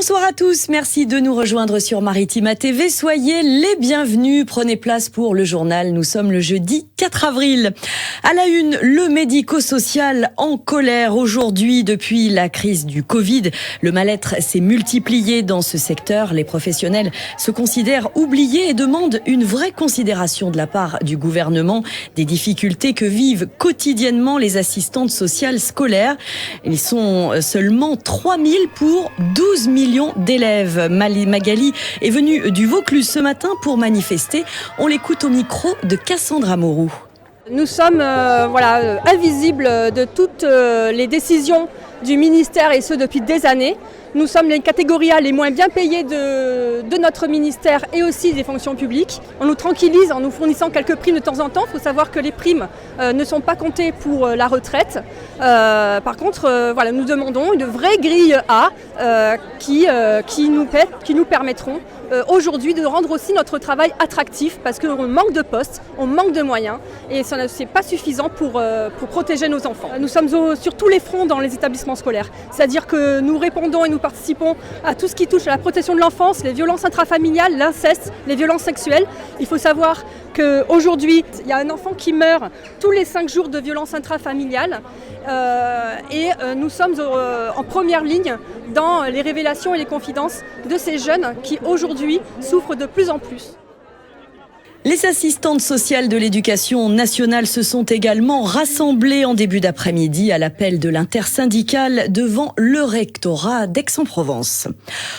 Bonsoir à tous, merci de nous rejoindre sur Maritima TV. Soyez les bienvenus, prenez place pour le journal. Nous sommes le jeudi 4 avril. À la une, le médico-social en colère aujourd'hui depuis la crise du Covid. Le mal-être s'est multiplié dans ce secteur. Les professionnels se considèrent oubliés et demandent une vraie considération de la part du gouvernement des difficultés que vivent quotidiennement les assistantes sociales scolaires. Ils sont seulement 3000 pour 12 millions d'élèves. Magali est venue du Vaucluse ce matin pour manifester. On l'écoute au micro de Cassandra Mourou. Nous sommes invisibles de toutes les décisions du ministère et ce depuis des années. Nous sommes les catégories A les moins bien payées de notre ministère et aussi des fonctions publiques. On nous tranquillise en nous fournissant quelques primes de temps en temps. Il faut savoir que les primes ne sont pas comptées pour la retraite. Par contre, nous demandons une vraie grille A qui nous permettront aujourd'hui de rendre aussi notre travail attractif parce qu'on manque de postes, on manque de moyens et ce n'est pas suffisant pour protéger nos enfants. Nous sommes sur tous les fronts dans les établissements scolaires, c'est-à-dire que nous répondons et nous participons à tout ce qui touche à la protection de l'enfance, les violences intrafamiliales, l'inceste, les violences sexuelles. Il faut savoir qu'aujourd'hui, il y a un enfant qui meurt tous les 5 jours de violences intrafamiliales et nous sommes en première ligne dans les révélations et les confidences de ces jeunes qui aujourd'hui souffrent de plus en plus. Les assistantes sociales de l'éducation nationale se sont également rassemblées en début d'après-midi à l'appel de l'intersyndicale devant le rectorat d'Aix-en-Provence.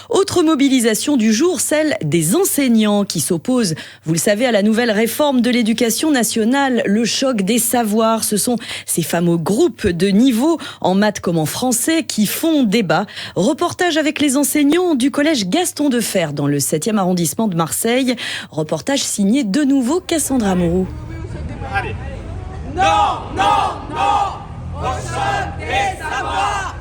Autre mobilisation du jour, celle des enseignants qui s'opposent, vous le savez, à la nouvelle réforme de l'éducation nationale, le choc des savoirs. Ce sont ces fameux groupes de niveau en maths comme en français qui font débat. Reportage avec les enseignants du collège Gaston Deffer dans le 7e arrondissement de Marseille. Reportage signé de nouveau Cassandra Mourou. Allez. Non, non, non au choc des savoirs.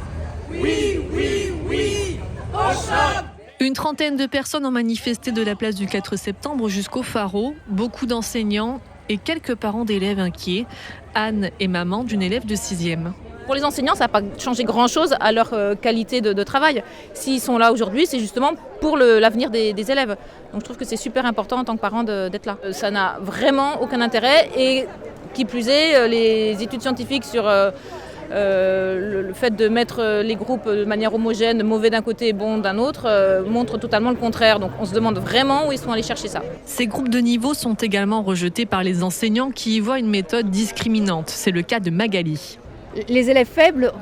Oui, oui, oui au choc. Une trentaine de personnes ont manifesté de la place du 4 septembre jusqu'au Pharo. Beaucoup d'enseignants et quelques parents d'élèves inquiets. Anne est maman d'une élève de 6e. Pour les enseignants, ça n'a pas changé grand-chose à leur qualité de travail. S'ils sont là aujourd'hui, c'est justement pour l'avenir des élèves. Donc je trouve que c'est super important en tant que parent d'être là. Ça n'a vraiment aucun intérêt et qui plus est, les études scientifiques sur le fait de mettre les groupes de manière homogène, mauvais d'un côté et bon d'un autre, montrent totalement le contraire. Donc on se demande vraiment où ils sont allés chercher ça. Ces groupes de niveau sont également rejetés par les enseignants qui y voient une méthode discriminante. C'est le cas de Magali. Les élèves faibles,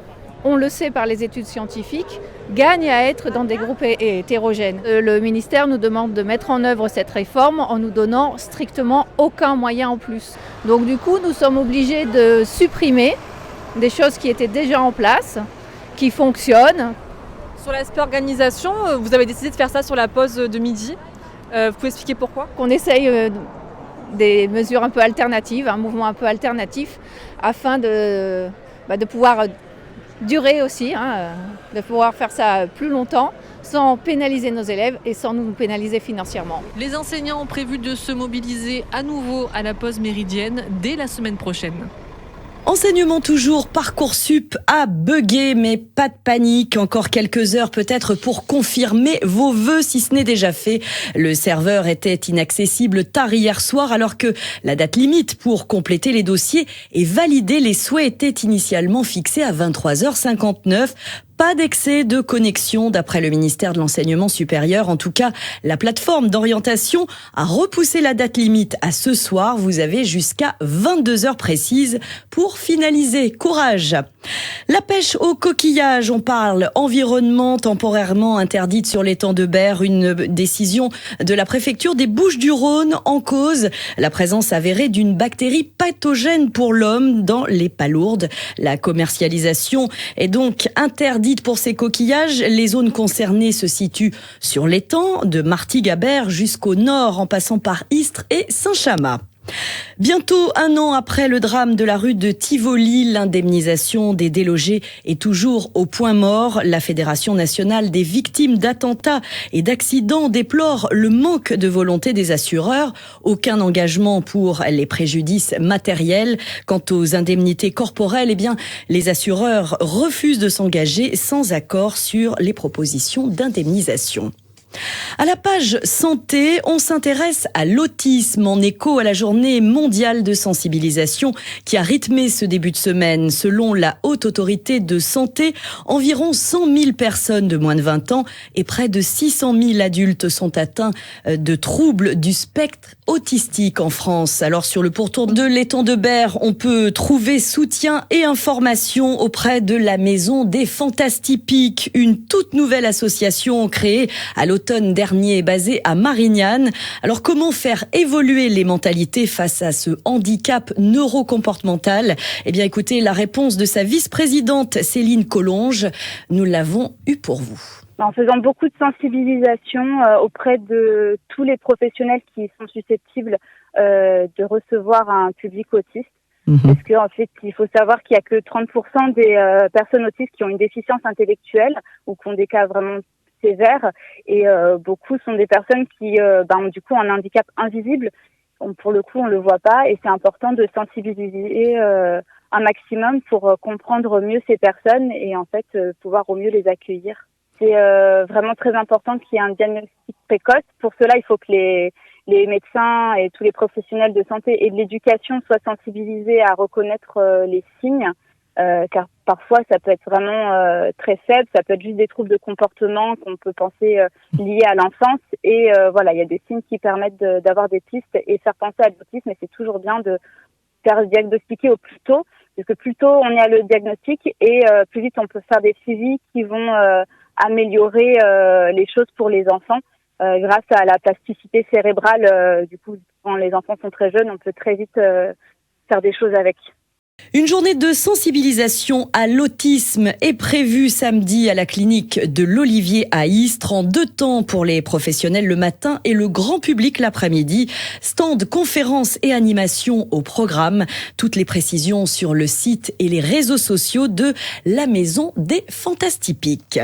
on le sait par les études scientifiques, gagnent à être dans des groupes hétérogènes. Le ministère nous demande de mettre en œuvre cette réforme en nous donnant strictement aucun moyen en plus. Donc du coup, nous sommes obligés de supprimer des choses qui étaient déjà en place, qui fonctionnent. Sur l'aspect organisation, vous avez décidé de faire ça sur la pause de midi. Vous pouvez expliquer pourquoi ? On essaye des mesures un peu alternatives, un mouvement un peu alternatif, afin de pouvoir durer aussi, de pouvoir faire ça plus longtemps sans pénaliser nos élèves et sans nous pénaliser financièrement. Les enseignants ont prévu de se mobiliser à nouveau à la pause méridienne dès la semaine prochaine. Enseignement toujours, Parcoursup a bugué, mais pas de panique. Encore quelques heures peut-être pour confirmer vos vœux si ce n'est déjà fait. Le serveur était inaccessible tard hier soir alors que la date limite pour compléter les dossiers et valider les souhaits était initialement fixée à 23h59. Pas d'excès de connexion d'après le ministère de l'Enseignement supérieur. En tout cas, la plateforme d'orientation a repoussé la date limite à ce soir. Vous avez jusqu'à 22h précises pour finaliser. Courage. La pêche au coquillage, on parle environnement temporairement interdite sur l'étang de Berre. Une décision de la préfecture des Bouches-du-Rhône en cause la présence avérée d'une bactérie pathogène pour l'homme dans les palourdes. La commercialisation est donc interdite pour ces coquillages. Les zones concernées se situent sur l'étang de Martigues à Berre jusqu'au nord en passant par Istres et Saint-Chamas. Bientôt 1 an après le drame de la rue de Tivoli, l'indemnisation des délogés est toujours au point mort. La Fédération nationale des victimes d'attentats et d'accidents déplore le manque de volonté des assureurs. Aucun engagement pour les préjudices matériels. Quant aux indemnités corporelles, les assureurs refusent de s'engager sans accord sur les propositions d'indemnisation. À la page santé, on s'intéresse à l'autisme en écho à la journée mondiale de sensibilisation qui a rythmé ce début de semaine. Selon la Haute Autorité de Santé, environ 100 000 personnes de moins de 20 ans et près de 600 000 adultes sont atteints de troubles du spectre autistique en France. Alors sur le pourtour de l'étang de Berre, on peut trouver soutien et information auprès de la Maison des Fantastipiques, une toute nouvelle association créée à l'automne dernier basée à Marignane. Alors comment faire évoluer les mentalités face à ce handicap neurocomportemental ? Écoutez la réponse de sa vice-présidente Céline Collonge. Nous l'avons eue pour vous. En faisant beaucoup de sensibilisation auprès de tous les professionnels qui sont susceptibles de recevoir un public autiste. Parce qu'en fait, il faut savoir qu'il n'y a que 30% des personnes autistes qui ont une déficience intellectuelle ou qui ont des cas vraiment sévères. Et beaucoup sont des personnes qui ont du coup un handicap invisible. Pour le coup, on le voit pas. Et c'est important de sensibiliser un maximum pour comprendre mieux ces personnes et en fait pouvoir au mieux les accueillir. C'est vraiment très important qu'il y ait un diagnostic précoce. Pour cela, il faut que les médecins et tous les professionnels de santé et de l'éducation soient sensibilisés à reconnaître les signes, car parfois ça peut être vraiment très faible, ça peut être juste des troubles de comportement qu'on peut penser liés à l'enfance. Et il y a des signes qui permettent d'avoir des pistes et faire penser à l'autisme, mais c'est toujours bien de faire diagnostiquer au plus tôt, parce que plus tôt on est à le diagnostic et plus vite on peut faire des suivis qui vont améliorer les choses pour les enfants grâce à la plasticité cérébrale. Du coup, quand les enfants sont très jeunes, on peut très vite faire des choses avec. Une journée de sensibilisation à l'autisme est prévue samedi à la clinique de l'Olivier à Istres en 2 temps pour les professionnels le matin et le grand public l'après-midi. Stand, conférences et animations au programme. Toutes les précisions sur le site et les réseaux sociaux de la Maison des Fantastipiques.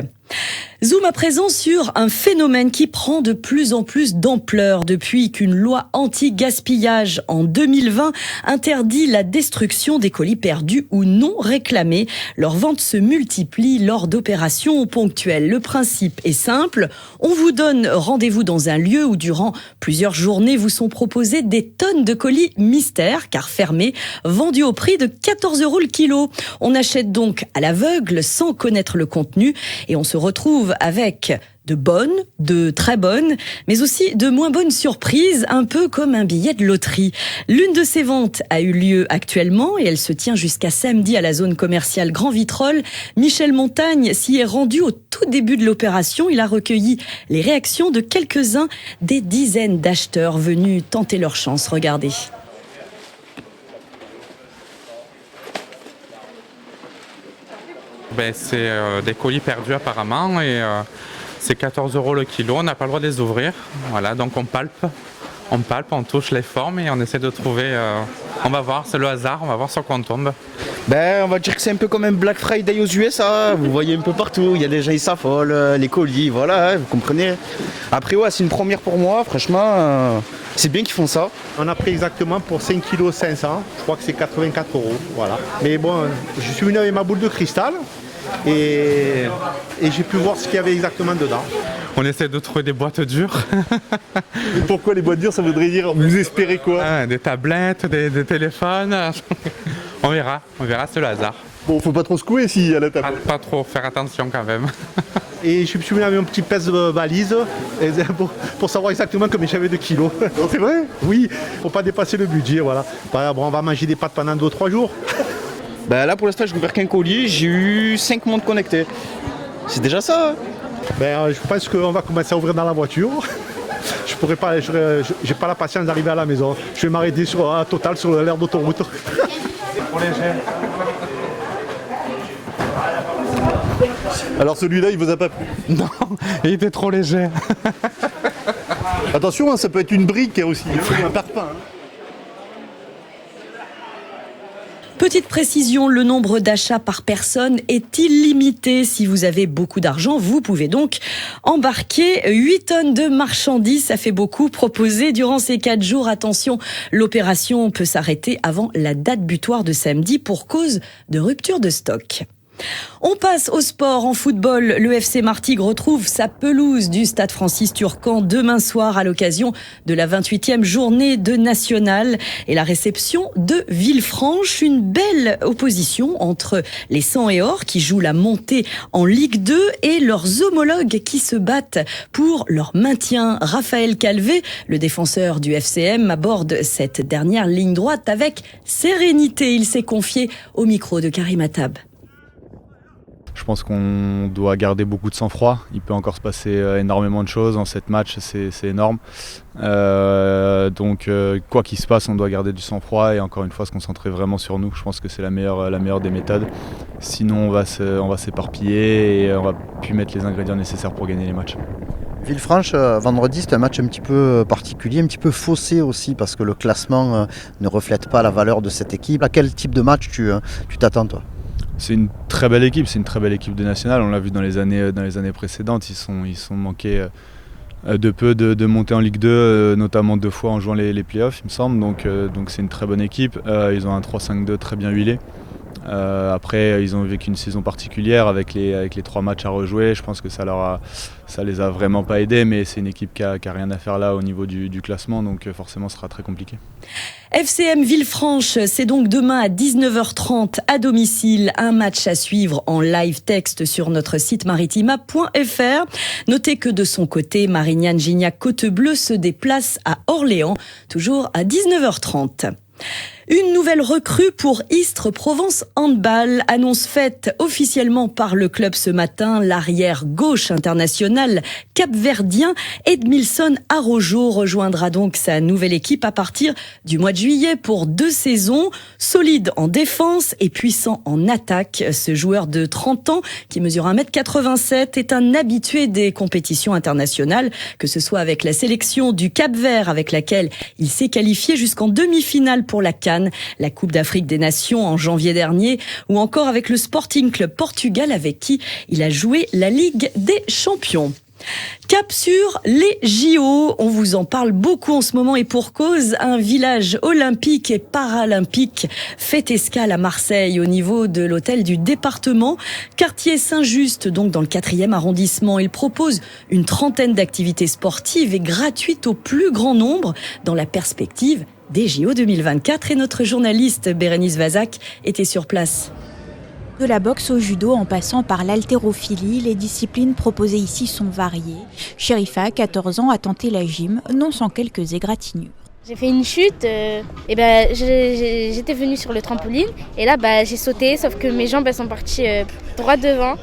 Zoom à présent sur un phénomène qui prend de plus en plus d'ampleur depuis qu'une loi anti-gaspillage en 2020 interdit la destruction des colis perdus ou non réclamés. Leur vente se multiplie lors d'opérations ponctuelles. Le principe est simple, on vous donne rendez-vous dans un lieu où durant plusieurs journées vous sont proposés des tonnes de colis mystères, car fermés, vendus au prix de 14 € le kilo. On achète donc à l'aveugle sans connaître le contenu et on se retrouve avec de bonnes, de très bonnes, mais aussi de moins bonnes surprises, un peu comme un billet de loterie. L'une de ces ventes a eu lieu actuellement et elle se tient jusqu'à samedi à la zone commerciale Grand Vitrolles. Michel Montagne s'y est rendu au tout début de l'opération. Il a recueilli les réactions de quelques-uns des dizaines d'acheteurs venus tenter leur chance. Regardez. C'est des colis perdus apparemment et c'est 14 € le kilo, on n'a pas le droit de les ouvrir. Voilà, donc on palpe, on touche les formes et on essaie de trouver, on va voir, c'est le hasard, on va voir sur quoi on tombe. On va dire que c'est un peu comme un Black Friday aux USA, vous voyez un peu partout, il y a des gens qui s'affolent, les colis, voilà, vous comprenez. Après c'est une première pour moi, franchement, c'est bien qu'ils font ça. On a pris exactement pour 5,5 kg, je crois que c'est 84 €, voilà. Mais bon, je suis venu avec ma boule de cristal et j'ai pu voir ce qu'il y avait exactement dedans. On essaie de trouver des boîtes dures. Et pourquoi les boîtes dures, ça voudrait dire, vous espérez quoi? Des tablettes, des téléphones. On verra, c'est le hasard. Bon, faut pas trop secouer si à la table. Pas trop, faire attention quand même. Et je suis venu avec un petit pèse valise pour savoir exactement combien j'avais de kilos. C'est vrai? Oui, faut pas dépasser le budget, voilà. Bon, on va manger des pâtes pendant 2 ou 3 jours. Là pour l'instant, je n'ai ouvert qu'un colis, j'ai eu 5 montres connectées. C'est déjà ça, hein. Je pense qu'on va commencer à ouvrir dans la voiture. Je pourrais pas, j'ai pas la patience d'arriver à la maison. Je vais m'arrêter sur Total sur l'aire d'autoroute. Trop léger. Alors celui-là, il vous a pas plu? Non, il était trop léger. Attention, ça peut être une brique aussi, un parpaing. Petite précision, le nombre d'achats par personne est illimité. Si vous avez beaucoup d'argent, vous pouvez donc embarquer 8 tonnes de marchandises. Ça fait beaucoup. Proposé durant ces 4 jours. Attention, l'opération peut s'arrêter avant la date butoir de samedi pour cause de rupture de stock. On passe au sport. En football, le FC Martigues retrouve sa pelouse du stade Francis Turcan demain soir à l'occasion de la 28e journée de National et la réception de Villefranche. Une belle opposition entre les Sang et Or qui jouent la montée en Ligue 2 et leurs homologues qui se battent pour leur maintien. Raphaël Calvé, le défenseur du FCM, aborde cette dernière ligne droite avec sérénité. Il s'est confié au micro de Karim Attab. Je pense qu'on doit garder beaucoup de sang-froid. Il peut encore se passer énormément de choses en 7 matchs, c'est énorme. Donc quoi qu'il se passe, on doit garder du sang-froid et encore une fois se concentrer vraiment sur nous. Je pense que c'est la meilleure des méthodes. Sinon on va s'éparpiller et on va plus mettre les ingrédients nécessaires pour gagner les matchs. Villefranche, vendredi, c'est un match un petit peu particulier, un petit peu faussé aussi parce que le classement ne reflète pas la valeur de cette équipe. À quel type de match tu t'attends toi ? C'est une très belle équipe, de National. On l'a vu dans les années précédentes. Ils sont manqués de peu de monter en Ligue 2, notamment 2 fois en jouant les playoffs, il me semble. Donc c'est une très bonne équipe. Ils ont un 3-5-2 très bien huilé. Après, ils ont vécu une saison particulière avec les 3 matchs à rejouer. Je pense que ça les a vraiment pas aidés, mais c'est une équipe qui a rien à faire là au niveau du classement, donc forcément ce sera très compliqué. FCM Villefranche, c'est donc demain à 19h30 à domicile. Un match à suivre en live texte sur notre site maritima.fr. Notez que de son côté, Marignane Gignac-Côte-Bleue se déplace à Orléans, toujours à 19h30. Une nouvelle recrue pour Istres Provence Handball, annonce faite officiellement par le club ce matin. L'arrière gauche international capverdien Edmilson Arrojo rejoindra donc sa nouvelle équipe à partir du mois de juillet pour 2 saisons. Solide en défense et puissant en attaque, ce joueur de 30 ans qui mesure 1m87 est un habitué des compétitions internationales, que ce soit avec la sélection du Cap-Vert avec laquelle il s'est qualifié jusqu'en demi-finale pour la CAN, la Coupe d'Afrique des Nations en janvier dernier, ou encore avec le Sporting Club Portugal avec qui il a joué la Ligue des Champions. Cap sur les JO, on vous en parle beaucoup en ce moment et pour cause. Un village olympique et paralympique fait escale à Marseille au niveau de l'hôtel du département. Quartier Saint-Just, donc dans le 4e arrondissement. Il propose une trentaine d'activités sportives et gratuites au plus grand nombre dans la perspective des JO 2024. Et notre journaliste Bérénice Vazac était sur place. De la boxe au judo en passant par l'haltérophilie, les disciplines proposées ici sont variées. Sherifa, 14 ans, a tenté la gym, non sans quelques égratignures. J'ai fait une chute, j'étais venue sur le trampoline et là j'ai sauté, sauf que mes jambes sont parties droit devant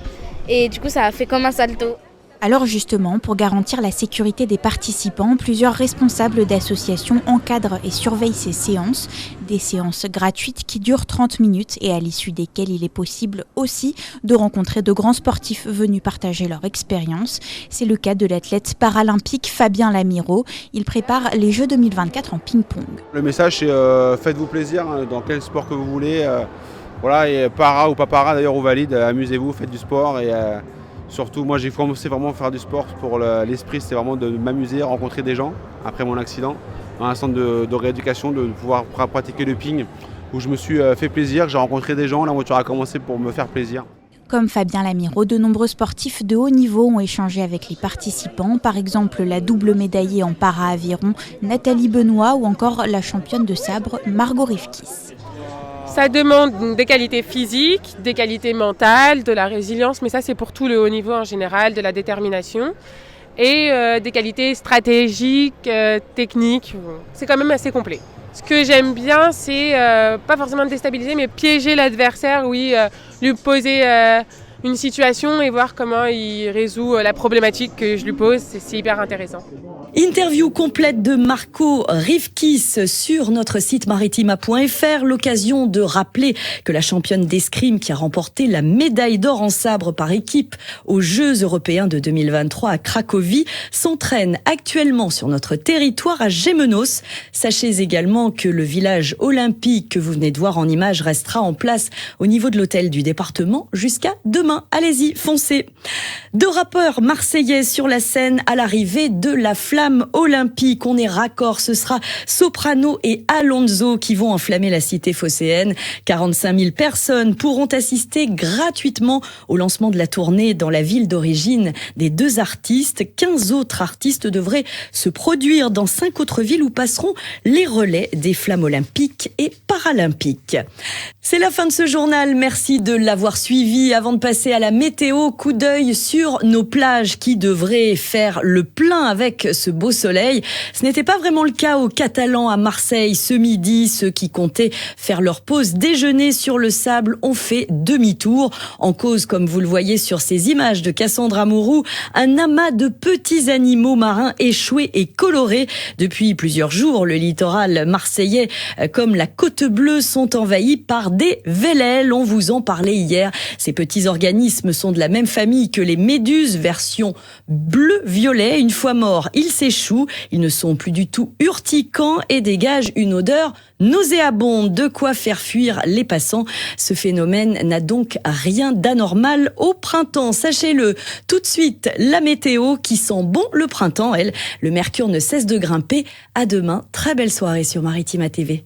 et du coup ça a fait comme un salto. Alors justement, pour garantir la sécurité des participants, plusieurs responsables d'associations encadrent et surveillent ces séances. Des séances gratuites qui durent 30 minutes et à l'issue desquelles il est possible aussi de rencontrer de grands sportifs venus partager leur expérience. C'est le cas de l'athlète paralympique Fabien Lamiro. Il prépare les Jeux 2024 en ping-pong. Le message c'est faites-vous plaisir dans quel sport que vous voulez. Voilà, et para ou pas para d'ailleurs ou valide, amusez-vous, faites du sport et... Surtout, moi j'ai commencé vraiment à faire du sport pour l'esprit, c'est vraiment de m'amuser, rencontrer des gens après mon accident, dans un centre de rééducation, de pouvoir pratiquer le ping où je me suis fait plaisir, j'ai rencontré des gens, la voiture a commencé pour me faire plaisir. Comme Fabien Lamiro, de nombreux sportifs de haut niveau ont échangé avec les participants, par exemple la double médaillée en para-aviron Nathalie Benoît ou encore la championne de sabre Margot Rivkis. Ça demande des qualités physiques, des qualités mentales, de la résilience, mais ça c'est pour tout le haut niveau en général, de la détermination et des qualités stratégiques, techniques. C'est quand même assez complet. Ce que j'aime bien, c'est pas forcément déstabiliser, mais piéger l'adversaire, lui poser une situation et voir comment il résout la problématique que je lui pose, c'est hyper intéressant. Interview complète de Marco Rivkis sur notre site maritima.fr. L'occasion de rappeler que la championne d'escrime qui a remporté la médaille d'or en sabre par équipe aux Jeux européens de 2023 à Cracovie s'entraîne actuellement sur notre territoire à Gémenos. Sachez également que le village olympique que vous venez de voir en image restera en place au niveau de l'hôtel du département jusqu'à demain. Allez-y, foncez. 2 rappeurs marseillais sur la scène à l'arrivée de la flamme olympique. On est raccord, ce sera Soprano et Alonso qui vont enflammer la cité phocéenne. 45 000 personnes pourront assister gratuitement au lancement de la tournée dans la ville d'origine des 2 artistes. 15 autres artistes devraient se produire dans 5 autres villes où passeront les relais des flammes olympiques et paralympiques. C'est la fin de ce journal. Merci de l'avoir suivi. Avant de passer à la météo, coup d'œil sur nos plages qui devraient faire le plein avec ce beau soleil. Ce n'était pas vraiment le cas aux Catalans à Marseille ce midi. Ceux qui comptaient faire leur pause déjeuner sur le sable ont fait demi-tour. En cause, comme vous le voyez sur ces images de Cassandra Mourou, un amas de petits animaux marins échoués et colorés. Depuis plusieurs jours, le littoral marseillais comme la Côte Bleue sont envahis par des vélèles. On vous en parlait hier. Ces petits organismes sont de la même famille que les méduses, version bleu-violet. Une fois morts, ils s'échouent. Ils ne sont plus du tout urticants et dégagent une odeur nauséabonde, de quoi faire fuir les passants. Ce phénomène n'a donc rien d'anormal au printemps. Sachez-le, tout de suite, la météo qui sent bon le printemps, elle. Le mercure ne cesse de grimper. À demain, très belle soirée sur Maritima TV.